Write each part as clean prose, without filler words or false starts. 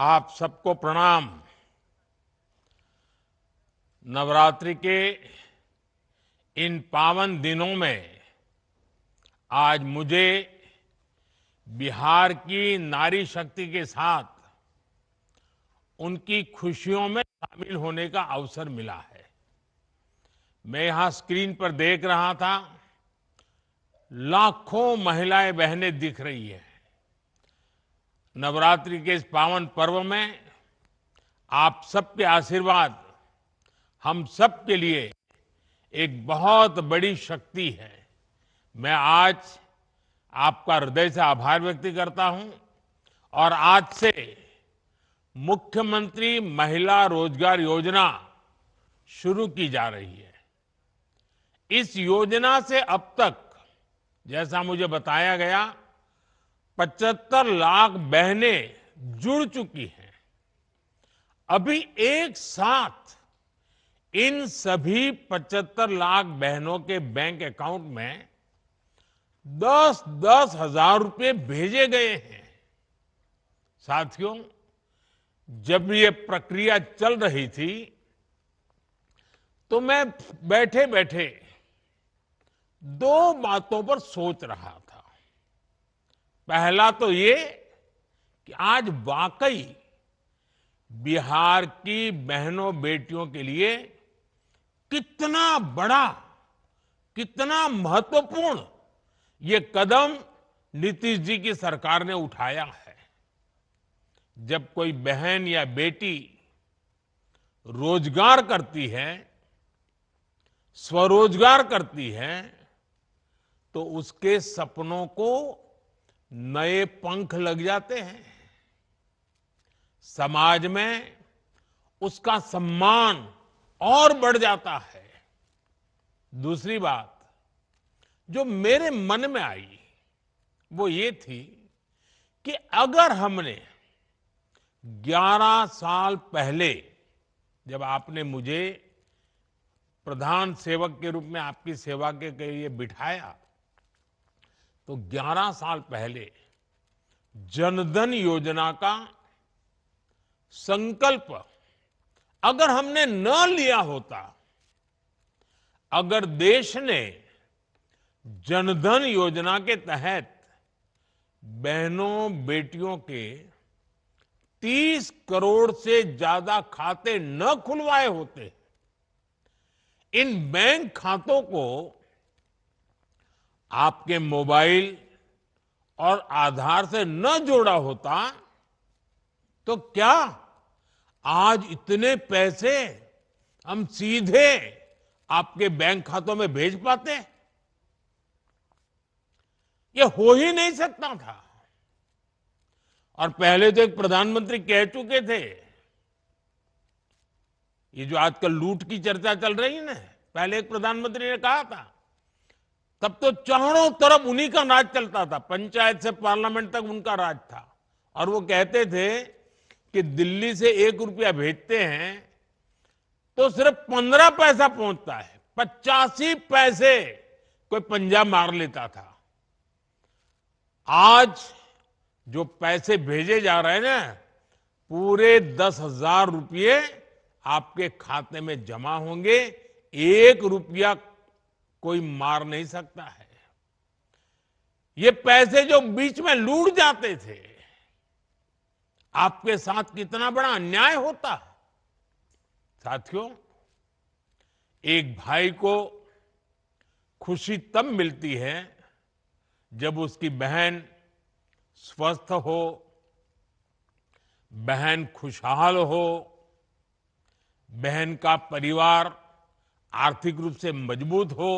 आप सबको प्रणाम। नवरात्रि के इन पावन दिनों में आज मुझे बिहार की नारी शक्ति के साथ उनकी खुशियों में शामिल होने का अवसर मिला है। मैं यहां स्क्रीन पर देख रहा था, लाखों महिलाएं बहनें दिख रही हैं। नवरात्रि के इस पावन पर्व में आप सबके आशीर्वाद हम सब के लिए एक बहुत बड़ी शक्ति है। मैं आज आपका हृदय से आभार व्यक्त करता हूं और आज से मुख्यमंत्री महिला रोजगार योजना शुरू की जा रही है। इस योजना से अब तक जैसा मुझे बताया गया 75 लाख बहनें जुड़ चुकी हैं। अभी एक साथ इन सभी 75 लाख बहनों के बैंक अकाउंट में 10-10 हजार रुपए भेजे गए हैं। साथियों, जब ये प्रक्रिया चल रही थी तो मैं बैठे बैठे दो बातों पर सोच रहा था। पहला तो ये कि आज वाकई बिहार की बहनों बेटियों के लिए कितना बड़ा, कितना महत्वपूर्ण ये कदम नीतीश जी की सरकार ने उठाया है। जब कोई बहन या बेटी रोजगार करती है, स्वरोजगार करती है, तो उसके सपनों को नए पंख लग जाते हैं। समाज में उसका सम्मान और बढ़ जाता है। दूसरी बात जो मेरे मन में आई वो ये थी कि अगर हमने 11 साल पहले, जब आपने मुझे प्रधान सेवक के रूप में आपकी सेवा के लिए बिठाया, तो 11 साल पहले जनधन योजना का संकल्प अगर हमने न लिया होता, अगर देश ने जनधन योजना के तहत बहनों बेटियों के 30 करोड़ से ज्यादा खाते न खुलवाए होते, इन बैंक खातों को आपके मोबाइल और आधार से न जोड़ा होता, तो क्या आज इतने पैसे हम सीधे आपके बैंक खातों में भेज पाते? ये हो ही नहीं सकता था। और पहले तो एक प्रधानमंत्री कह चुके थे, ये जो आजकल लूट की चर्चा चल रही है ना, पहले एक प्रधानमंत्री ने कहा था, तब तो चारों तरफ उन्हीं का राज चलता था, पंचायत से पार्लियामेंट तक उनका राज था। और वो कहते थे कि दिल्ली से 1 रुपया भेजते हैं तो सिर्फ 15 पैसा पहुंचता है, 85 पैसे कोई पंजाब मार लेता था। आज जो पैसे भेजे जा रहे हैं ना, पूरे 10,000 रुपये आपके खाते में जमा होंगे। 1 रुपया कोई मार नहीं सकता है। ये पैसे जो बीच में लूट जाते थे, आपके साथ कितना बड़ा अन्याय होता। साथियों, एक भाई को खुशी तब मिलती है जब उसकी बहन स्वस्थ हो, बहन खुशहाल हो, बहन का परिवार आर्थिक रूप से मजबूत हो,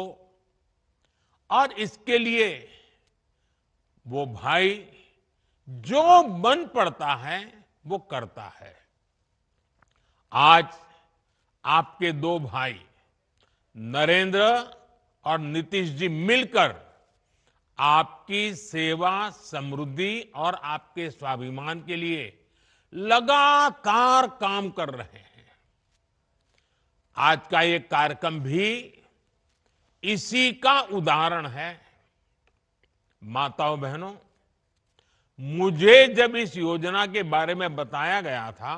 और इसके लिए वो भाई जो बन पड़ता है वो करता है। आज आपके दो भाई नरेंद्र और नीतीश जी मिलकर आपकी सेवा, समृद्धि और आपके स्वाभिमान के लिए लगातार काम कर रहे हैं। आज का ये कार्यक्रम भी इसी का उदाहरण है। माताओं बहनों, मुझे जब इस योजना के बारे में बताया गया था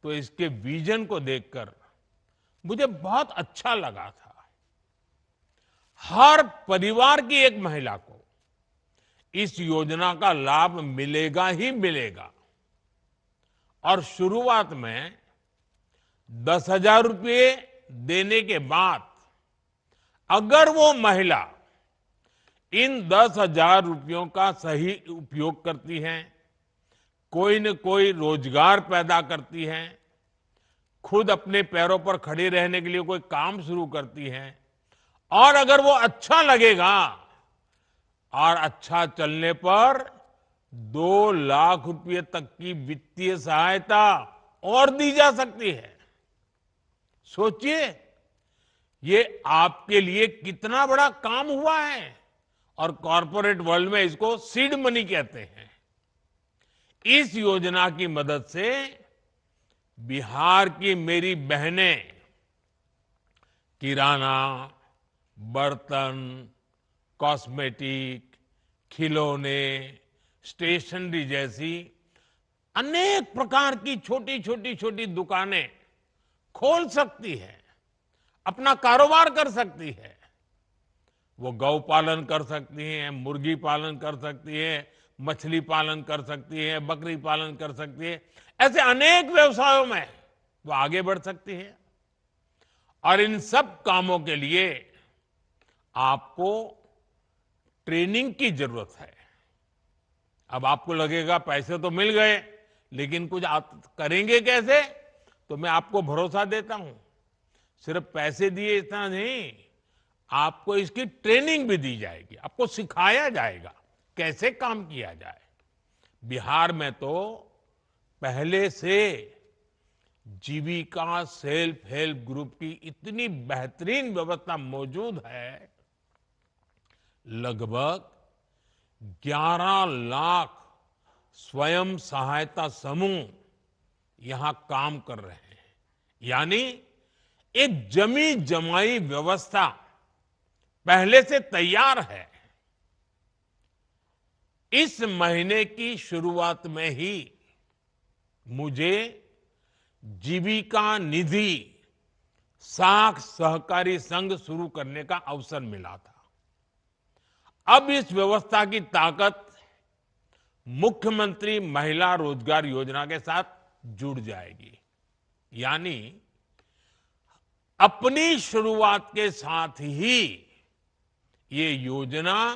तो इसके विजन को देखकर मुझे बहुत अच्छा लगा था। हर परिवार की एक महिला को इस योजना का लाभ मिलेगा ही मिलेगा। और शुरुआत में 10,000 रुपये देने के बाद अगर वो महिला इन 10,000 रुपयों का सही उपयोग करती है, कोई न कोई रोजगार पैदा करती है, खुद अपने पैरों पर खड़े रहने के लिए कोई काम शुरू करती है, और अगर वो अच्छा लगेगा और अच्छा चलने पर 2 लाख रुपए तक की वित्तीय सहायता और दी जा सकती है। सोचिए, ये आपके लिए कितना बड़ा काम हुआ है। और कॉरपोरेट वर्ल्ड में इसको सीड मनी कहते हैं। इस योजना की मदद से बिहार की मेरी बहनें किराना, बर्तन, कॉस्मेटिक, खिलौने, स्टेशनरी जैसी अनेक प्रकार की छोटी दुकानें खोल सकती है, अपना कारोबार कर सकती है। वो गौ पालन कर सकती हैं, मुर्गी पालन कर सकती है, मछली पालन कर सकती है, बकरी पालन कर सकती है। ऐसे अनेक व्यवसायों में वो आगे बढ़ सकती है। और इन सब कामों के लिए आपको ट्रेनिंग की जरूरत है। अब आपको लगेगा पैसे तो मिल गए, लेकिन कुछ आप करेंगे कैसे? तो मैं आपको भरोसा देता हूं, सिर्फ पैसे दिए इतना नहीं, आपको इसकी ट्रेनिंग भी दी जाएगी, आपको सिखाया जाएगा कैसे काम किया जाए। बिहार में तो पहले से जीविका सेल्फ हेल्प ग्रुप की इतनी बेहतरीन व्यवस्था मौजूद है। लगभग 11 लाख स्वयं सहायता समूह यहां काम कर रहे हैं। यानी एक जमी जमाई व्यवस्था पहले से तैयार है। इस महीने की शुरुआत में ही मुझे जीविका निधि साख सहकारी संघ शुरू करने का अवसर मिला था। अब इस व्यवस्था की ताकत मुख्यमंत्री महिला रोजगार योजना के साथ जुड़ जाएगी। यानी अपनी शुरुआत के साथ ही ये योजना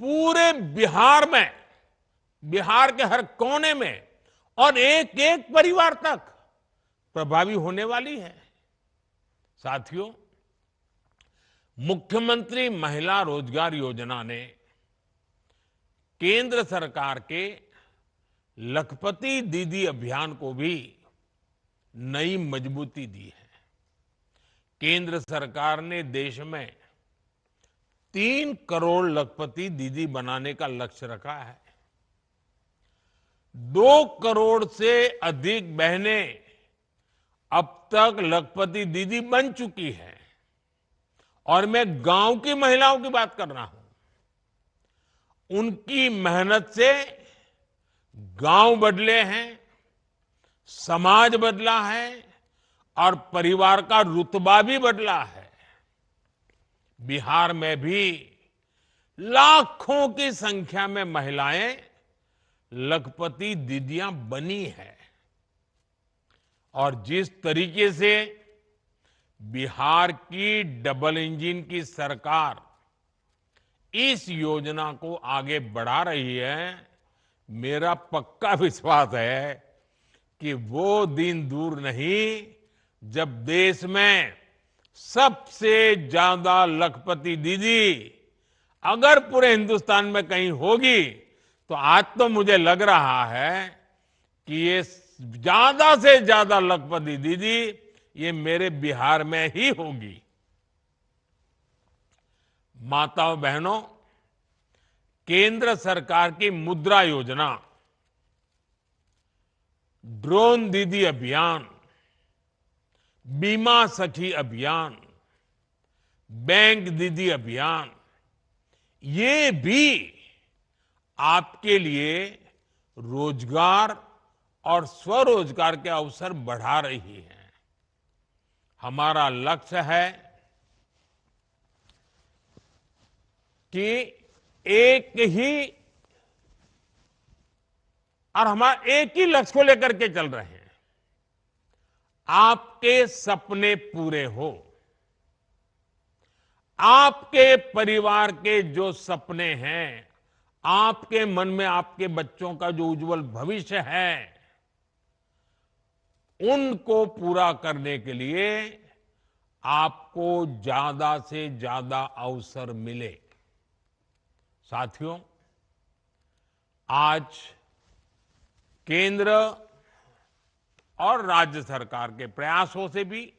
पूरे बिहार में, बिहार के हर कोने में और एक एक परिवार तक प्रभावी होने वाली है। साथियों, मुख्यमंत्री महिला रोजगार योजना ने केंद्र सरकार के लखपति दीदी अभियान को भी नई मजबूती दी है। केंद्र सरकार ने देश में 3 करोड़ लखपति दीदी बनाने का लक्ष्य रखा है। 2 करोड़ से अधिक बहनें अब तक लखपति दीदी बन चुकी हैं। और मैं गांव की महिलाओं की बात कर रहा हूं। उनकी मेहनत से गांव बदले हैं, समाज बदला है और परिवार का रुतबा भी बदला है। बिहार में भी लाखों की संख्या में महिलाएं लखपति दीदियां बनी है। और जिस तरीके से बिहार की डबल इंजन की सरकार इस योजना को आगे बढ़ा रही है, मेरा पक्का विश्वास है कि वो दिन दूर नहीं जब देश में सबसे ज्यादा लखपति दीदी अगर पूरे हिंदुस्तान में कहीं होगी तो आज तो मुझे लग रहा है कि ये ज्यादा से ज्यादा लखपति दीदी ये मेरे बिहार में ही होगी। माताओं बहनों, केंद्र सरकार की मुद्रा योजना, ड्रोन दीदी अभियान, बीमा सखी अभियान, बैंक दीदी अभियान, ये भी आपके लिए रोजगार और स्वरोजगार के अवसर बढ़ा रही है। हमारा लक्ष्य है कि एक ही और हमारा एक ही लक्ष्य को लेकर के चल रहे हैं, आपके सपने पूरे हो। आपके परिवार के जो सपने हैं, आपके मन में आपके बच्चों का जो उज्जवल भविष्य है, उनको पूरा करने के लिए आपको ज्यादा से ज्यादा अवसर मिले। साथियों, आज केंद्र और राज्य सरकार के प्रयासों से भी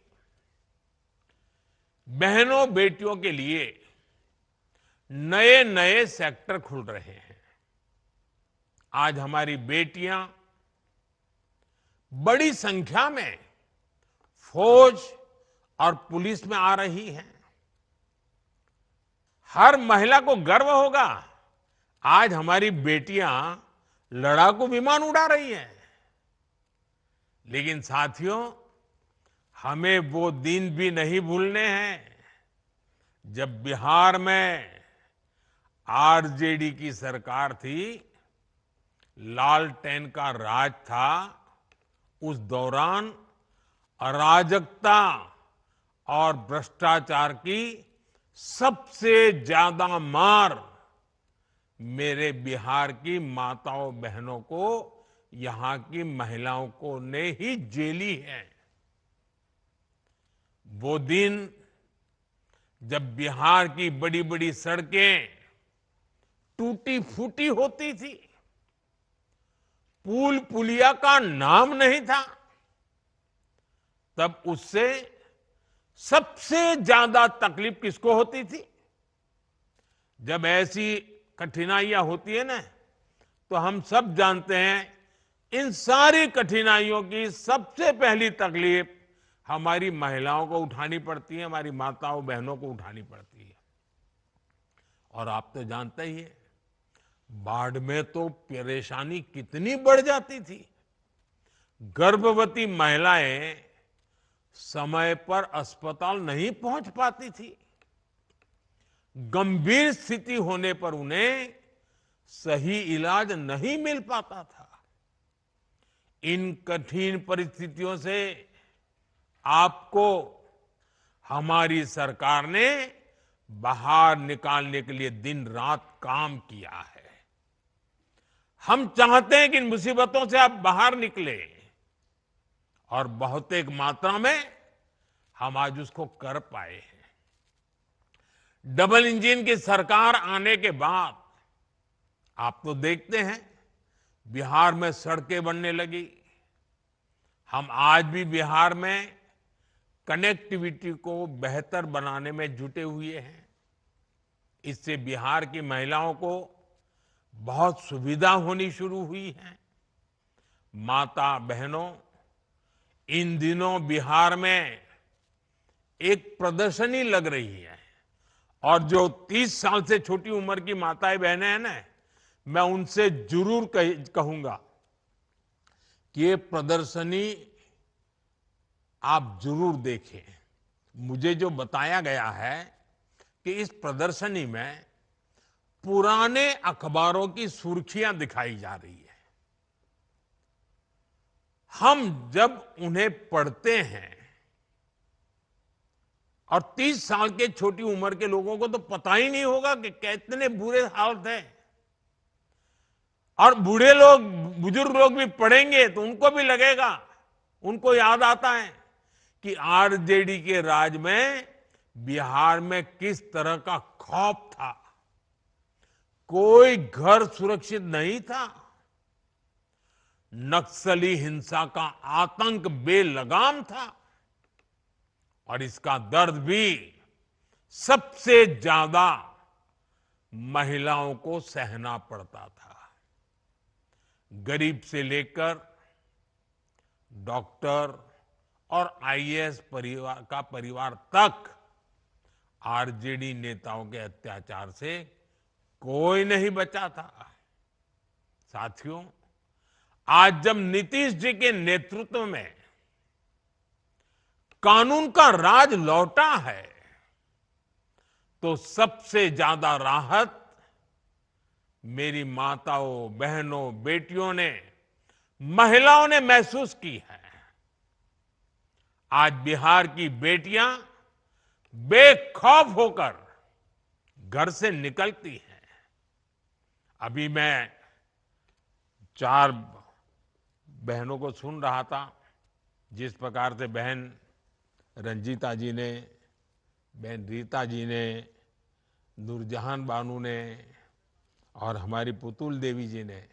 बहनों बेटियों के लिए नए नए सेक्टर खुल रहे हैं। आज हमारी बेटियां बड़ी संख्या में फौज और पुलिस में आ रही हैं। हर महिला को गर्व होगा, आज हमारी बेटियां लड़ाकू विमान उड़ा रही हैं। लेकिन साथियों, हमें वो दिन भी नहीं भूलने हैं जब बिहार में आरजेडी की सरकार थी, लालटेन का राज था। उस दौरान अराजकता और भ्रष्टाचार की सबसे ज्यादा मार मेरे बिहार की माताओं बहनों को, यहां की महिलाओं को ने ही झेली है। वो दिन जब बिहार की बड़ी बड़ी सड़कें टूटी फूटी होती थी, पुल पुलिया का नाम नहीं था, तब उससे सबसे ज्यादा तकलीफ किसको होती थी? जब ऐसी कठिनाइयां होती है ना, तो हम सब जानते हैं, इन सारी कठिनाइयों की सबसे पहली तकलीफ हमारी महिलाओं को उठानी पड़ती है, हमारी माताओं बहनों को उठानी पड़ती है। और आप तो जानते ही हैं, बाढ़ में तो परेशानी कितनी बढ़ जाती थी। गर्भवती महिलाएं समय पर अस्पताल नहीं पहुंच पाती थी। गंभीर स्थिति होने पर उन्हें सही इलाज नहीं मिल पाता था। इन कठिन परिस्थितियों से आपको हमारी सरकार ने बाहर निकालने के लिए दिन रात काम किया है। हम चाहते हैं कि इन मुसीबतों से आप बाहर निकले, और बहुत एक मात्रा में हम आज उसको कर पाए हैं। डबल इंजन की सरकार आने के बाद आप तो देखते हैं, बिहार में सड़कें बनने लगी। हम आज भी बिहार में कनेक्टिविटी को बेहतर बनाने में जुटे हुए हैं। इससे बिहार की महिलाओं को बहुत सुविधा होनी शुरू हुई है। माता बहनों, इन दिनों बिहार में एक प्रदर्शनी लग रही है, और जो 30 साल से छोटी उम्र की माताएं बहनें हैं ना, मैं उनसे जरूर कहूंगा कि ये प्रदर्शनी आप जरूर देखें। मुझे जो बताया गया है कि इस प्रदर्शनी में पुराने अखबारों की सुर्खियां दिखाई जा रही है। हम जब उन्हें पढ़ते हैं, और 30 साल के छोटी उम्र के लोगों को तो पता ही नहीं होगा कि कितने बुरे हाल थे, और बूढ़े लोग, बुजुर्ग लोग भी पढ़ेंगे तो उनको भी लगेगा, उनको याद आता है कि आरजेडी के राज में बिहार में किस तरह का खौफ था। कोई घर सुरक्षित नहीं था। नक्सली हिंसा का आतंक बेलगाम था, और इसका दर्द भी सबसे ज्यादा महिलाओं को सहना पड़ता था। गरीब से लेकर डॉक्टर और आईएएस परिवार तक आरजेडी नेताओं के अत्याचार से कोई नहीं बचा था। साथियों, आज जब नीतीश जी के नेतृत्व में कानून का राज लौटा है, तो सबसे ज्यादा राहत मेरी माताओं, बहनों, बेटियों ने, महिलाओं ने महसूस की है। आज बिहार की बेटियां बेखौफ होकर घर से निकलती हैं। अभी मैं 4 बहनों को सुन रहा था, जिस प्रकार से बहन रंजीता जी ने, बहन रीता जी ने, नूरजहान बानू ने और हमारी पुतुल देवी जी ने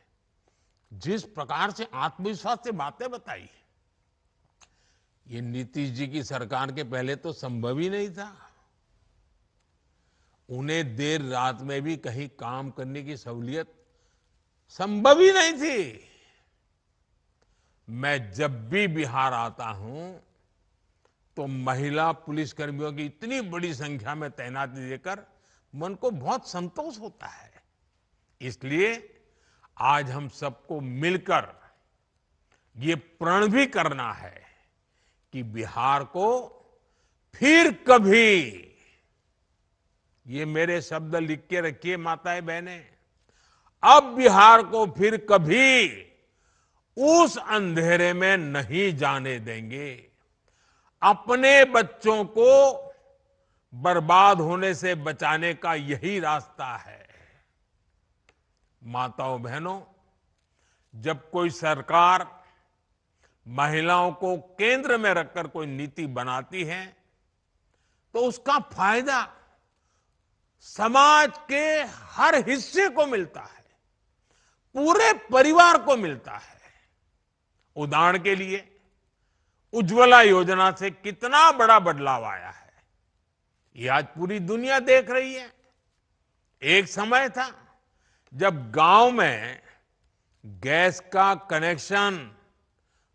जिस प्रकार से आत्मविश्वास से बातें बताई, ये नीतीश जी की सरकार के पहले तो संभव ही नहीं था। उन्हें देर रात में भी कहीं काम करने की सहूलियत संभव ही नहीं थी। मैं जब भी बिहार आता हूं तो महिला पुलिसकर्मियों की इतनी बड़ी संख्या में तैनाती देकर मन को बहुत संतोष होता है। इसलिए आज हम सबको मिलकर ये प्रण भी करना है कि बिहार को फिर कभी, ये मेरे शब्द लिख के रखिए माताएं बहनें, अब बिहार को फिर कभी उस अंधेरे में नहीं जाने देंगे। अपने बच्चों को बर्बाद होने से बचाने का यही रास्ता है। माताओं बहनों, जब कोई सरकार महिलाओं को केंद्र में रखकर कोई नीति बनाती है तो उसका फायदा समाज के हर हिस्से को मिलता है, पूरे परिवार को मिलता है। उदाहरण के लिए उज्ज्वला योजना से कितना बड़ा बदलाव आया है, ये आज पूरी दुनिया देख रही है। एक समय था जब गांव में गैस का कनेक्शन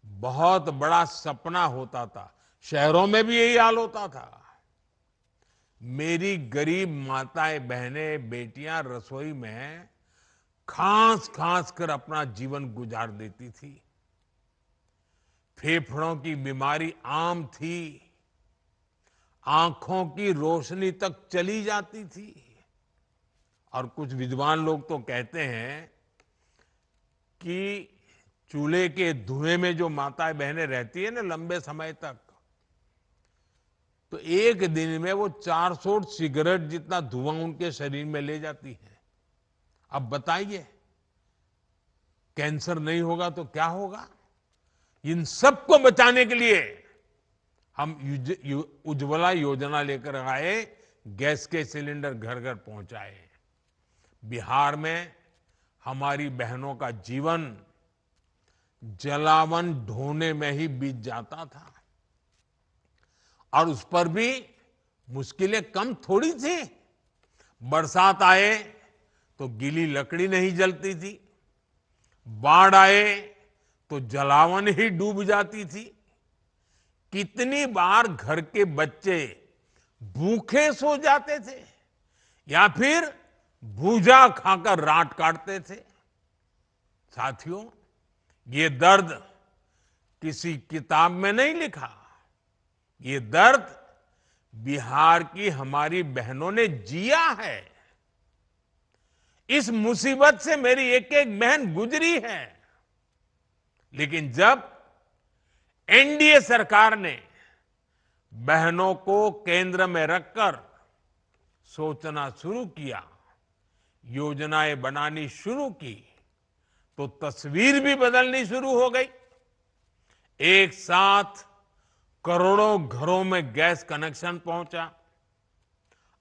बहुत बड़ा सपना होता था, शहरों में भी यही हाल होता था। मेरी गरीब माताएं, बहनें, बेटियां रसोई में खांस खांस कर अपना जीवन गुजार देती थी। फेफड़ों की बीमारी आम थी, आंखों की रोशनी तक चली जाती थी। और कुछ विद्वान लोग तो कहते हैं कि चूल्हे के धुएं में जो माताएं बहनें रहती है ना लंबे समय तक, तो एक दिन में वो 400 सिगरेट जितना धुआं उनके शरीर में ले जाती है। अब बताइए, कैंसर नहीं होगा तो क्या होगा? इन सबको बचाने के लिए हम उज्ज्वला योजना लेकर आए, गैस के सिलेंडर घर घर पहुंचाए। बिहार में हमारी बहनों का जीवन जलावन ढोने में ही बीत जाता था, और उस पर भी मुश्किलें कम थोड़ी थी। बरसात आए तो गीली लकड़ी नहीं जलती थी, बाढ़ आए तो जलावन ही डूब जाती थी। कितनी बार घर के बच्चे भूखे सो जाते थे या फिर भूजा खाकर रात काटते थे। साथियों, ये दर्द किसी किताब में नहीं लिखा, ये दर्द बिहार की हमारी बहनों ने जिया है। इस मुसीबत से मेरी एक एक बहन गुजरी है। लेकिन जब एनडीए सरकार ने बहनों को केंद्र में रखकर सोचना शुरू किया, योजनाएं बनानी शुरू की, तो तस्वीर भी बदलनी शुरू हो गई। एक साथ करोड़ों घरों में गैस कनेक्शन पहुंचा।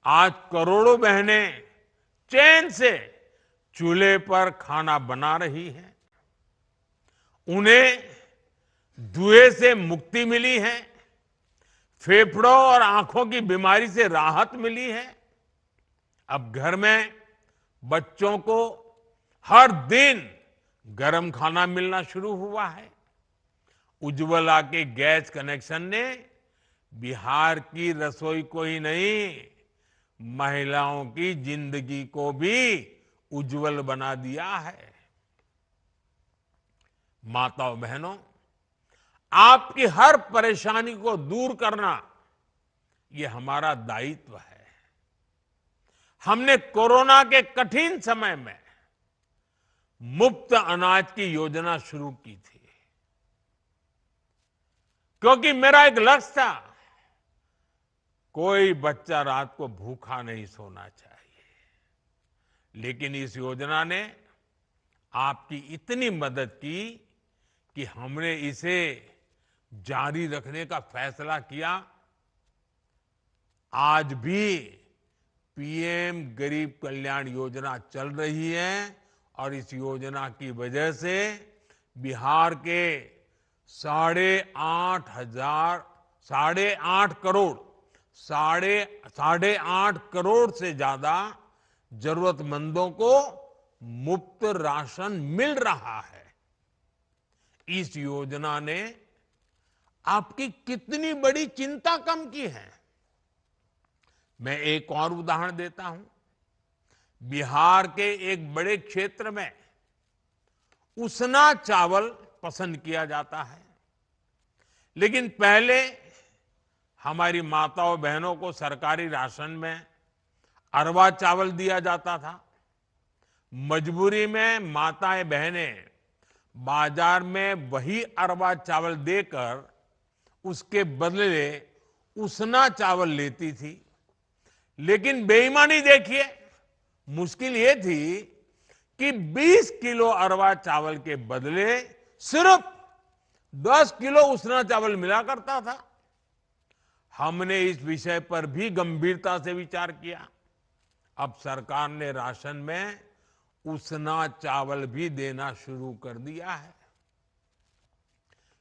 आज करोड़ों बहनें चैन से चूल्हे पर खाना बना रही हैं। उन्हें धुएं से मुक्ति मिली है, फेफड़ों और आंखों की बीमारी से राहत मिली है। अब घर में बच्चों को हर दिन गरम खाना मिलना शुरू हुआ है। उज्ज्वला के गैस कनेक्शन ने बिहार की रसोई को ही नहीं, महिलाओं की जिंदगी को भी उज्जवल बना दिया है। माताओं बहनों, आपकी हर परेशानी को दूर करना ये हमारा दायित्व है। हमने कोरोना के कठिन समय में मुफ्त अनाज की योजना शुरू की थी, क्योंकि मेरा एक लक्ष्य था, कोई बच्चा रात को भूखा नहीं सोना चाहिए। लेकिन इस योजना ने आपकी इतनी मदद की कि हमने इसे जारी रखने का फैसला किया। आज भी पीएम गरीब कल्याण योजना चल रही है और इस योजना की वजह से बिहार के 8.5 करोड़ से ज्यादा जरूरतमंदों को मुफ्त राशन मिल रहा है। इस योजना ने आपकी कितनी बड़ी चिंता कम की है। मैं एक और उदाहरण देता हूं। बिहार के एक बड़े क्षेत्र में उसना चावल पसंद किया जाता है, लेकिन पहले हमारी माताओं बहनों को सरकारी राशन में अरवा चावल दिया जाता था। मजबूरी में माताएं बहनें बाजार में वही अरवा चावल देकर उसके बदले उसना चावल लेती थी। लेकिन बेईमानी देखिए, मुश्किल ये थी कि 20 किलो अरवा चावल के बदले सिर्फ 10 किलो उसना चावल मिला करता था। हमने इस विषय पर भी गंभीरता से विचार किया। अब सरकार ने राशन में उसना चावल भी देना शुरू कर दिया है।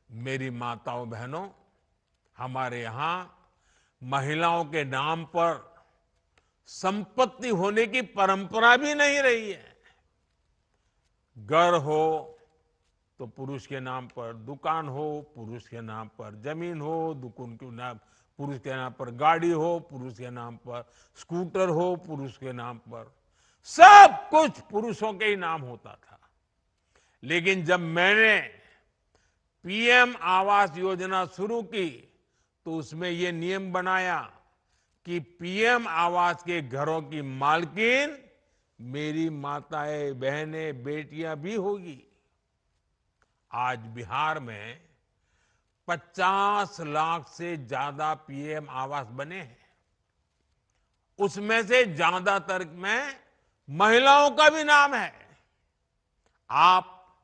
मेरी माताओं बहनों, हमारे यहां महिलाओं के नाम पर संपत्ति होने की परंपरा भी नहीं रही है। घर हो तो पुरुष के नाम पर, दुकान हो पुरुष के नाम पर, जमीन हो दुकान के नाम पुरुष के नाम पर, गाड़ी हो पुरुष के नाम पर, स्कूटर हो पुरुष के नाम पर, सब कुछ पुरुषों के ही नाम होता था। लेकिन जब मैंने पीएम आवास योजना शुरू की तो उसमें यह नियम बनाया कि पीएम आवास के घरों की मालकिन मेरी माताएं बहनें बेटियां भी होगी। आज बिहार में 50 लाख से ज्यादा पीएम आवास बने हैं। उसमें से ज्यादातर में महिलाओं का भी नाम है। आप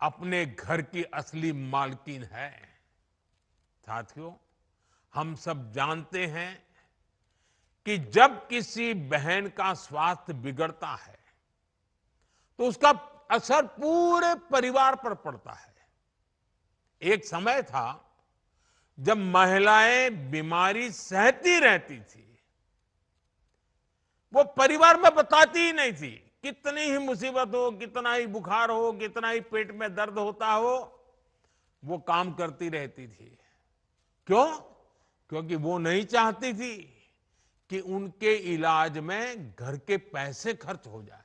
अपने घर की असली मालकिन है। साथियों, हम सब जानते हैं कि जब किसी बहन का स्वास्थ्य बिगड़ता है तो उसका असर पूरे परिवार पर पड़ता है। एक समय था जब महिलाएं बीमारी सहती रहती थी, वो परिवार में बताती ही नहीं थी। कितनी ही मुसीबत हो, कितना ही बुखार हो, कितना ही पेट में दर्द होता हो, वो काम करती रहती थी। क्यों? क्योंकि वो नहीं चाहती थी कि उनके इलाज में घर के पैसे खर्च हो जाए,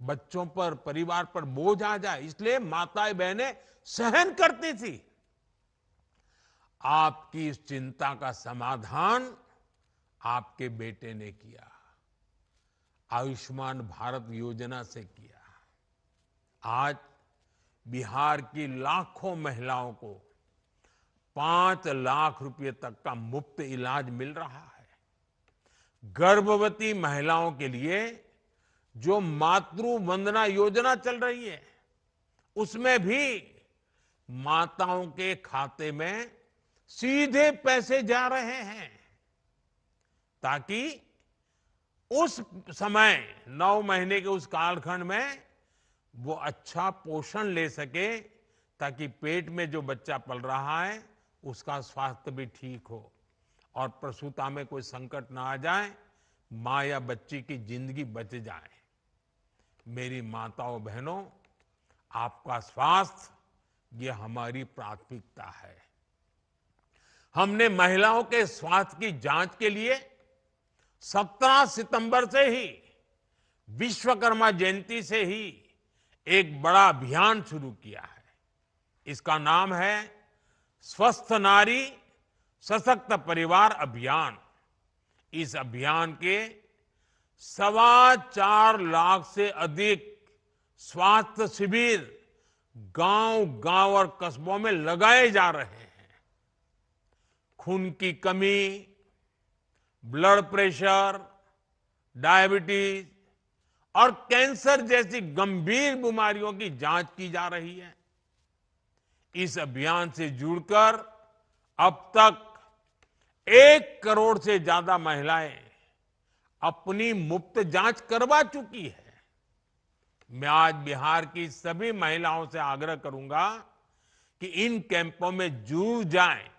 बच्चों पर, परिवार पर बोझ आ जाए। इसलिए माताएं बहनें सहन करती थी। आपकी इस चिंता का समाधान आपके बेटे ने किया, आयुष्मान भारत योजना से किया। आज बिहार की लाखों महिलाओं को 5 लाख रुपए तक का मुफ्त इलाज मिल रहा है। गर्भवती महिलाओं के लिए जो मातृ वंदना योजना चल रही है, उसमें भी माताओं के खाते में सीधे पैसे जा रहे हैं, ताकि उस समय 9 महीने के उस कालखंड में वो अच्छा पोषण ले सके, ताकि पेट में जो बच्चा पल रहा है उसका स्वास्थ्य भी ठीक हो और प्रसूता में कोई संकट ना आ जाए, मां या बच्ची की जिंदगी बच जाए। मेरी माताओं बहनों, आपका स्वास्थ्य ये हमारी प्राथमिकता है। हमने महिलाओं के स्वास्थ्य की जांच के लिए 17 सितंबर से ही, विश्वकर्मा जयंती से ही एक बड़ा अभियान शुरू किया है। इसका नाम है स्वस्थ नारी सशक्त परिवार अभियान। इस अभियान के 4.25 लाख से अधिक स्वास्थ्य शिविर गांव-गांव और कस्बों में लगाए जा रहे हैं। खून की कमी, ब्लड प्रेशर, डायबिटीज और कैंसर जैसी गंभीर बीमारियों की जांच की जा रही है। इस अभियान से जुड़कर अब तक 1 करोड़ से ज्यादा महिलाएं अपनी मुफ्त जांच करवा चुकी है। मैं आज बिहार की सभी महिलाओं से आग्रह करूंगा कि इन कैंपों में जरूर जाएं,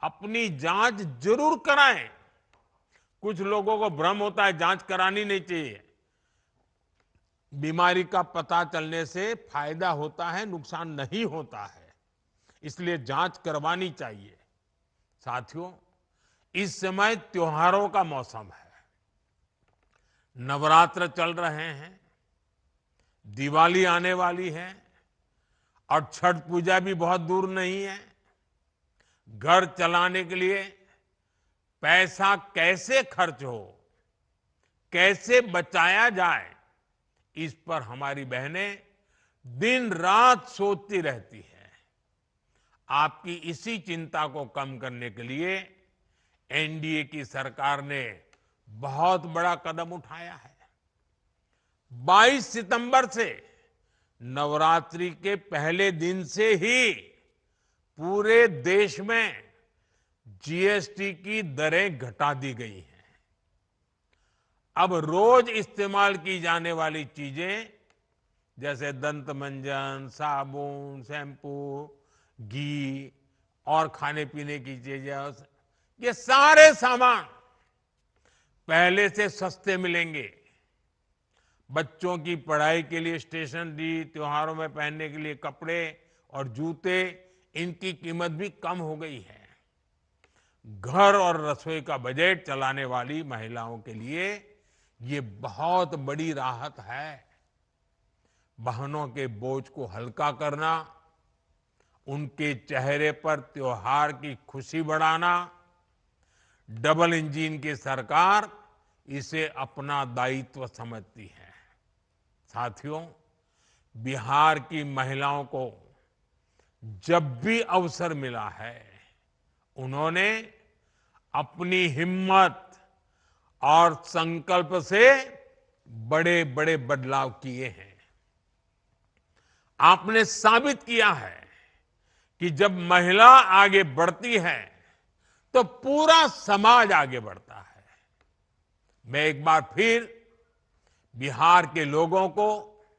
अपनी जांच जरूर कराएं। कुछ लोगों को भ्रम होता है जांच करानी नहीं चाहिए। बीमारी का पता चलने से फायदा होता है, नुकसान नहीं होता है, इसलिए जांच करवानी चाहिए। साथियों, इस समय त्योहारों का मौसम है, नवरात्र चल रहे हैं, दिवाली आने वाली है और छठ पूजा भी बहुत दूर नहीं है। घर चलाने के लिए पैसा कैसे खर्च हो, कैसे बचाया जाए, इस पर हमारी बहनें दिन रात सोचती रहती है। आपकी इसी चिंता को कम करने के लिए एनडीए की सरकार ने बहुत बड़ा कदम उठाया है। 22 सितंबर से नवरात्रि के पहले दिन से ही पूरे देश में जीएसटी की दरें घटा दी गई हैं। अब रोज इस्तेमाल की जाने वाली चीजें जैसे दंत मंजन, साबुन, शैम्पू, घी और खाने पीने की चीजें, ये सारे सामान पहले से सस्ते मिलेंगे। बच्चों की पढ़ाई के लिए स्टेशनरी, त्योहारों में पहनने के लिए कपड़े और जूते, इनकी कीमत भी कम हो गई है। घर और रसोई का बजट चलाने वाली महिलाओं के लिए ये बहुत बड़ी राहत है। बहनों के बोझ को हल्का करना, उनके चेहरे पर त्योहार की खुशी बढ़ाना, डबल इंजन की सरकार इसे अपना दायित्व समझती है। साथियों, बिहार की महिलाओं को जब भी अवसर मिला है, उन्होंने अपनी हिम्मत और संकल्प से बड़े बड़े बदलाव किए हैं। आपने साबित किया है कि जब महिला आगे बढ़ती है तो पूरा समाज आगे बढ़ता है। मैं एक बार फिर बिहार के लोगों को